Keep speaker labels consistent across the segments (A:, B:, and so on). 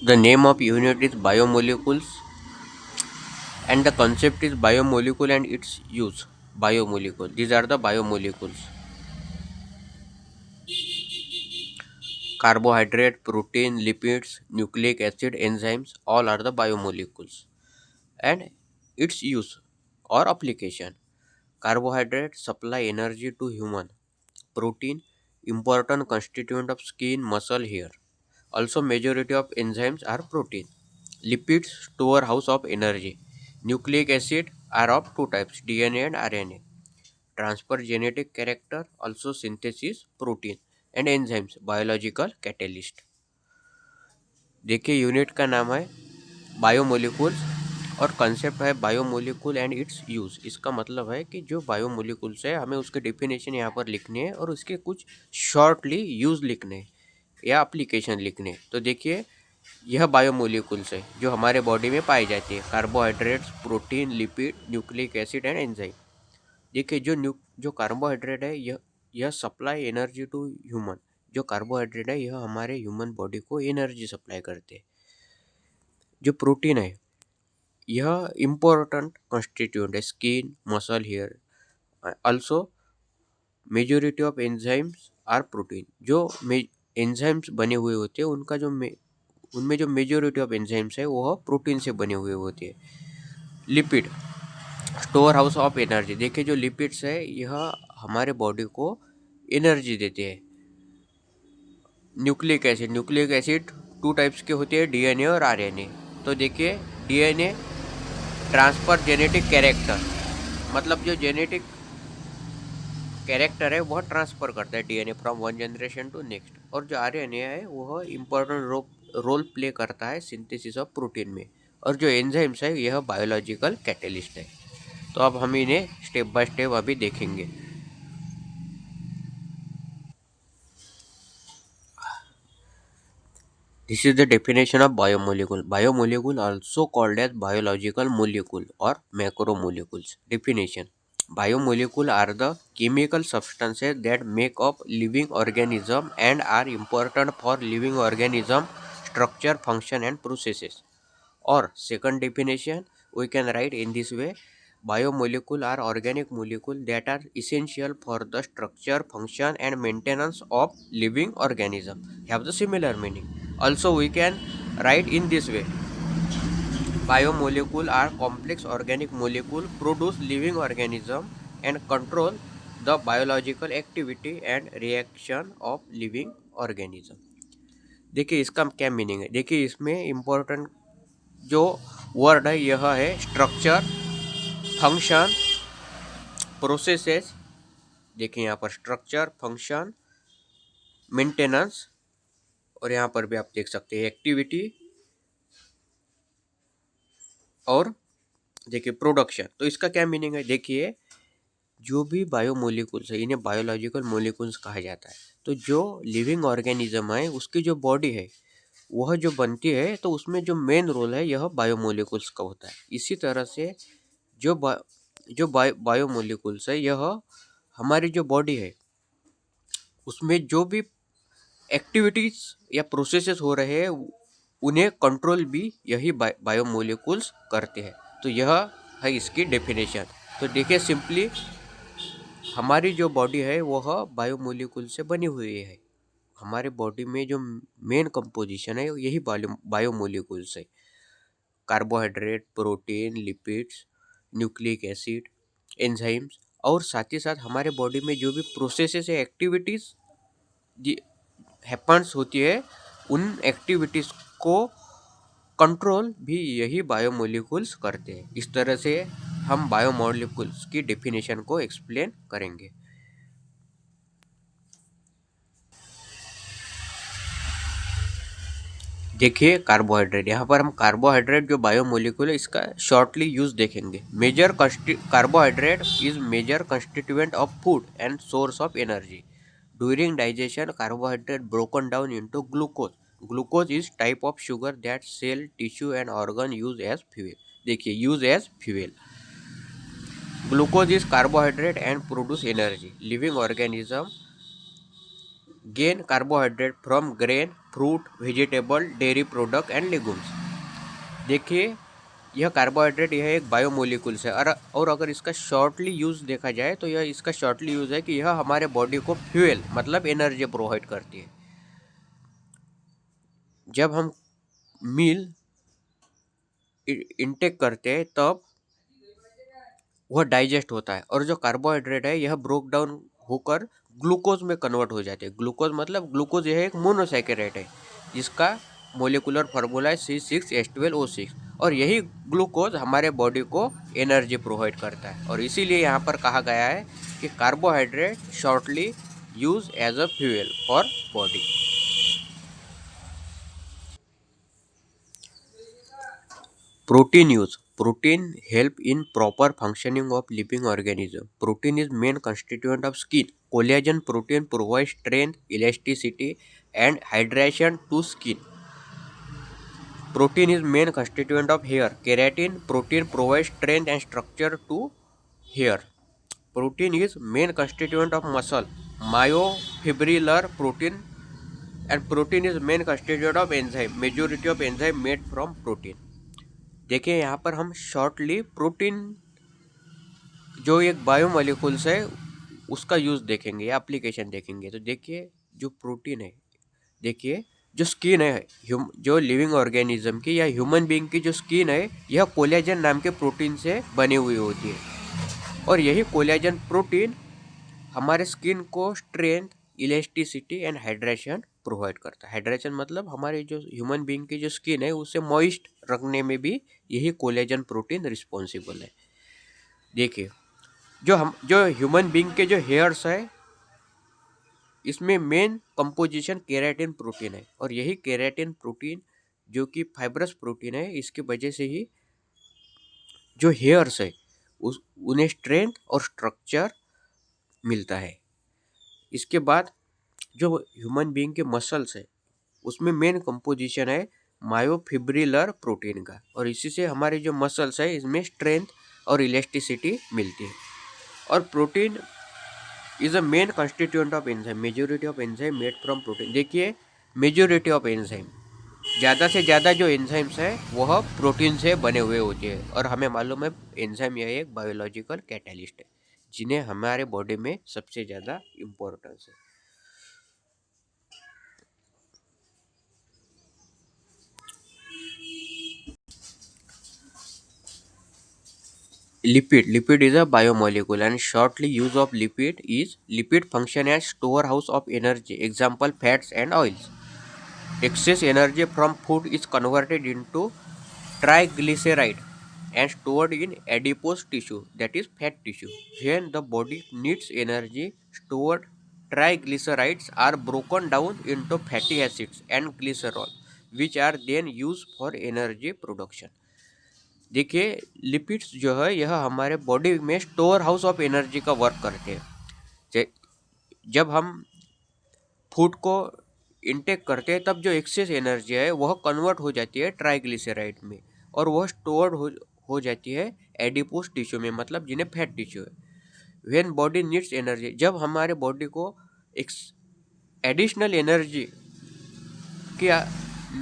A: The name of unit is biomolecules and the concept is biomolecule and its use. Biomolecule. These are the biomolecules. Carbohydrate, protein, lipids, nucleic acid, enzymes, all are the biomolecules. And its use or application. Carbohydrate supply energy to human. Protein, important constituent of skin, muscle, hair. Also, majority of enzymes are protein. Lipids, storehouse of energy. Nucleic acid are of two types, DNA and RNA. Transfer genetic character, also synthesis, protein. And enzymes, biological catalyst. देखिए unit का नाम है biomolecules और concept है biomolecule and it's use. इसका मतलब है कि जो बायोमोलिकुल्स है हमें उसके डेफिनेशन यहाँ पर लिखने हैं और उसके कुछ शॉर्टली यूज़ लिखने हैं या एप्लीकेशन लिखने हैं। तो देखिए यह बायोमोलिकुल्स है जो हमारे बॉडी में पाई जाती है, carbohydrates, protein, lipid, nucleic acid and enzyme. देखिए जो कार्बोहाइड्रेट है यह सप्लाई एनर्जी टू ह्यूमन। जो कार्बोहाइड्रेट है यह हमारे ह्यूमन बॉडी को एनर्जी सप्लाई करते हैं। जो प्रोटीन है यह इम्पोर्टेंट कॉन्स्टिट्यूएंट है skin, muscle, hair. Also majority of enzymes are protein. जो एंजाइम्स बने हुए होते हैं उनमें जो मेजोरिटी ऑफ एंजाइम्स है वह प्रोटीन से बने हुए होते हैं। Lipid, store house of energy. देखिए जो लिपिड्स है यह हमारे बॉडी को एनर्जी देते हैं। न्यूक्लिक एसिड टू टाइप्स के होते हैं, डीएनए और आरएनए। तो देखिए डीएनए ट्रांसफर जेनेटिक कैरेक्टर, मतलब जो जेनेटिक कैरेक्टर है वह ट्रांसफर करता है DNA from one generation to next. और जो आरएनए है वह इम्पोर्टेंट रोल प्ले करता है सिंथेसिस ऑफ प्रोटीन में। और जो एंजाइम्स है यह बायोलॉजिकल कैटलिस्ट है। तो अब हम इन्हें स्टेप बाय स्टेप अभी देखेंगे। This is the definition of biomolecule. Biomolecule also called as biological molecule or macromolecules. Definition: biomolecule are the chemical substances that make up living organism and are important for living organism structure, function and processes. Or second definition we can write in this way: biomolecule are organic molecules that are essential for the structure, function and maintenance of living organism. Have the similar meaning. Also we can write in this way: biomolecule are complex organic molecule produce living organism and control the biological activity and reaction of living organism. देखिए इसका क्या meaning है। देखिए इसमें important जो word है यह है स्ट्रक्चर, फंक्शन, प्रोसेसेस। देखिए यहाँ पर स्ट्रक्चर, फंक्शन, मेंटेनेंस और यहाँ पर भी आप देख सकते हैं एक्टिविटी और देखिए प्रोडक्शन। तो इसका क्या मीनिंग है। देखिए जो भी बायोमोलिकुल्स है इन्हें बायोलॉजिकल मोलिकुल्स कहा जाता है। तो जो लिविंग ऑर्गेनिज्म है उसकी जो बॉडी है वह जो बनती है तो उसमें जो मेन रोल है यह बायोमोलिकुल्स का होता है। इसी तरह से जो बायोमोलिकुल्स है यह हमारी जो बॉडी है उसमें जो भी एक्टिविटीज या प्रोसेसेस हो रहे हैं उन्हें कंट्रोल भी यही बायोमोलिकुल्स करते हैं। तो यह है इसकी डेफिनेशन। तो देखिए सिंपली हमारी जो बॉडी है वह बायोमोलिकुल से बनी हुई है। हमारे बॉडी में जो मेन कंपोजिशन है यही बायोमोलिकुल्स है। Carbohydrate, protein, lipids, nucleic acid, enzymes और साथ ही साथ हमारे बॉडी में जो भी प्रोसेसेस है, एक्टिविटीज़ हैपन्स होती है उन एक्टिविटीज़ को कंट्रोल भी यही बायोमोलिकुल्स करते हैं। इस तरह से हम बायोमोलिकुल्स की डेफिनेशन को एक्सप्लेन करेंगे। देखिए कार्बोहाइड्रेट, यहाँ पर हम कार्बोहाइड्रेट जो बायोमोलिकुल है इसका शॉर्टली यूज देखेंगे। Major carbohydrate is major constituent of food and source of energy. During digestion carbohydrate broken down into glucose. Glucose is type of sugar that cell, tissue and organ use as fuel. देखिए use as fuel. Glucose is carbohydrate and produce energy. Living organism gain carbohydrate from grain, fruit, vegetable, dairy product and legumes. देखिए, यह carbohydrate यह एक biomolecules है, और अगर इसका shortly use देखा जाए तो यह इसका शॉर्टली यूज़ है कि यह हमारे बॉडी को फ्यूल मतलब एनर्जी प्रोवाइड करती है। जब हम मील इनटेक करते हैं तब वह डाइजेस्ट होता है, और जो कार्बोहाइड्रेट है यह ब्रोक डाउन होकर ग्लूकोज में कन्वर्ट हो जाते हैं। ग्लूकोज मतलब ग्लूकोज यह एक मोनोसैकेराइड है जिसका मोलिकुलर फार्मूला है C6H12O6, और यही ग्लूकोज हमारे बॉडी को एनर्जी प्रोवाइड करता है। और इसीलिए यहाँ पर कहा गया है कि carbohydrate shortly use as a fuel for body. Protein use. Protein help in proper functioning of living organism. Protein is main constituent of skin. Collagen protein provides strength, elasticity, and hydration to skin. Protein is main constituent of hair. Keratin protein provides strength and structure to hair. Protein is main constituent of muscle. Myofibrillar protein, and protein is main constituent of enzyme. Majority of enzyme made from protein. देखिए यहाँ पर हम shortly protein जो एक biomolecules है उसका use देखेंगे या एप्लीकेशन देखेंगे। तो देखिए, जो प्रोटीन है, देखिए जो स्किन है जो लिविंग ऑर्गेनिज्म की या ह्यूमन बीइंग की जो स्किन है यह कोलेजन नाम के प्रोटीन से बनी हुई होती है, और यही कोलेजन प्रोटीन हमारे स्किन को strength, elasticity and hydration provide करता है। हाइड्रेशन मतलब हमारे जो ह्यूमन बीइंग की जो स्किन है उसे मॉइस्ट रखने में भी यही कोलेजन प्रोटीन रिस्पॉन्सिबल है। देखिए, जो ह्यूमन बीइंग के जो हेयर्स है इसमें मेन कंपोजिशन केराटिन प्रोटीन है, और यही केराटिन प्रोटीन जो कि फाइब्रस प्रोटीन है इसकी वजह से ही जो हेयर्स है उन्हें स्ट्रेंथ और स्ट्रक्चर मिलता है। इसके बाद जो ह्यूमन बीइंग के मसल्स है उसमें मेन कंपोजिशन है मायोफिब्रिलर प्रोटीन का, और इसी से हमारे जो मसल्स है इसमें स्ट्रेंथ और इलास्टिसिटी मिलती है। और protein is a main constituent of enzyme. Majority of enzyme made from protein. देखिए, मेजोरिटी ऑफ एंजाइम, ज़्यादा से ज़्यादा जो एंजाइम्स है वह प्रोटीन से बने हुए होते हैं, और हमें मालूम है एंजाइम यह एक बायोलॉजिकल कैटलिस्ट है जिन्हें हमारे बॉडी में सबसे ज़्यादा इम्पोर्टेंस है। Lipid is a biomolecule, and shortly use of lipid function as storehouse of energy. Example, fats and oils. Excess energy from food is converted into triglyceride and stored in adipose tissue, that is fat tissue. When the body needs energy, stored triglycerides are broken down into fatty acids and glycerol, which are then used for energy production. देखिए, lipids जो है यह हमारे body में store house of energy का work करते हैं। जब हम फूड को इनटेक करते हैं तब जो एक्सेस एनर्जी है वह कन्वर्ट हो जाती है ट्राइग्लिसराइड में, और वह स्टोर्ड हो जाती है एडिपोस टिश्यू में, मतलब जिन्हें फैट टिश्यू है। व्हेन बॉडी नीड्स एनर्जी, जब हमारे बॉडी को एडिशनल एनर्जी की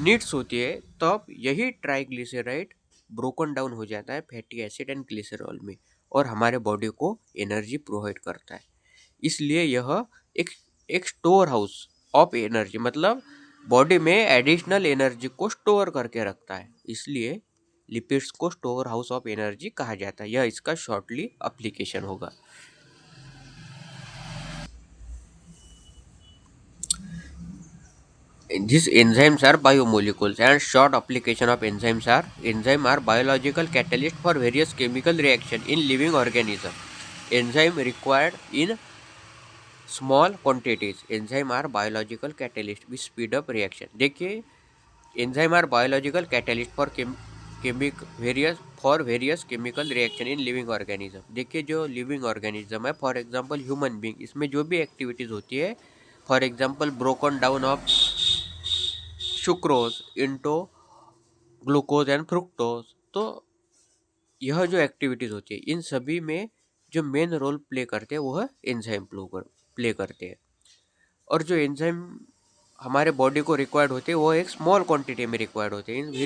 A: नीड्स होती है तब यही ट्राइग्लिसराइड ब्रोकन डाउन हो जाता है फैटी एसिड एंड ग्लिसरॉल में, और हमारे बॉडी को एनर्जी प्रोवाइड करता है। इसलिए यह एक एक स्टोर हाउस ऑफ एनर्जी, मतलब बॉडी में एडिशनल एनर्जी को स्टोर करके रखता है, इसलिए लिपिड्स को स्टोर हाउस ऑफ एनर्जी कहा जाता है। यह इसका शॉर्टली एप्लीकेशन होगा। These enzymes are biomolecules, and short application of enzyme are biological catalyst for various chemical reaction in living organism. Enzyme required in small quantities. Enzyme are biological catalyst which speed up reaction. देखिए, enzyme are biological catalyst for various chemical reaction in living organism. देखिए, जो living organism है, for example human being, इसमें जो भी activities होती है, for example broken down of sucrose into glucose and fructose, तो यह जो एक्टिविटीज़ होती है इन सभी में जो मेन रोल प्ले करते हैं वह एंजाइम प्ले करते हैं। और जो एंजाइम हमारे बॉडी को रिक्वायर्ड होते हैं वो एक स्मॉल क्वांटिटी में रिक्वायर्ड होते हैं इन वेरी